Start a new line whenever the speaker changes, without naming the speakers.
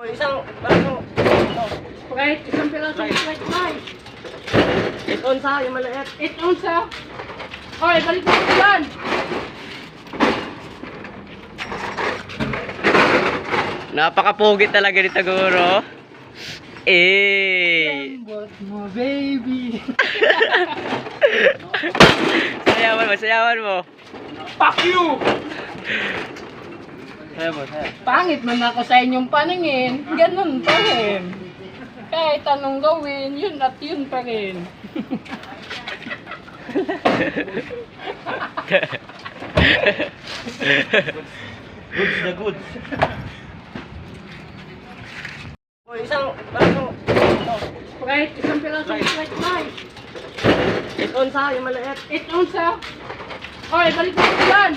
Isang piraso.
Sprite, isang pirasong Sprite Mike.
8 onsa, yung maliit.
8 ounce. Okay, balik mo ko yan.
Napakapugi talaga ni Taguro. Eh.
Lambot mo, baby.
Sayawan mo, sayawan mo.
Fuck you!
Sayaw mo, sayaw.
Pangit man ako sa inyong paningin. Ganun pa rin. Kahit anong gawin, yun at yun pa rin.
Goods na goods. Isang piraso.
Sprite, isang pirasong Sprite Mike.
8 onsa, yung maliit.
8 ounce. Okay, balik mo ko yan.